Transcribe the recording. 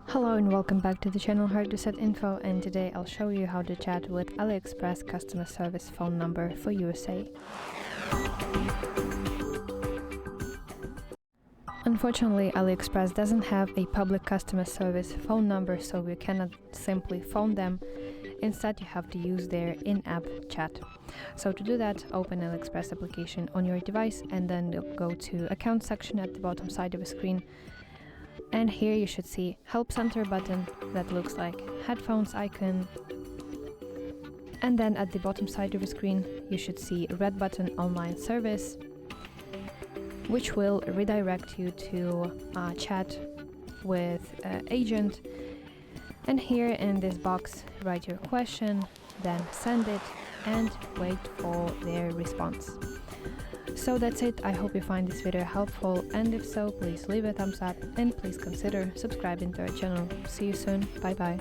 Hello and welcome back to the channel HardReset.Info, and today I'll show you how to chat with AliExpress customer service phone number for USA. Unfortunately, AliExpress doesn't have a public customer service phone number, so you cannot simply phone them. Instead, you have to use their in-app chat. So to do that, open AliExpress application on your device and then go to Account section at the bottom side of the screen. And here you should see Help Center button that looks like headphones icon. And then at the bottom side of the screen, you should see red button Online Service, which will redirect you to chat with agent. And here in this box, write your question, then send it and wait for their response. So that's it. I hope you find this video helpful, and if so, please leave a thumbs up and please consider subscribing to our channel. See you soon. Bye bye.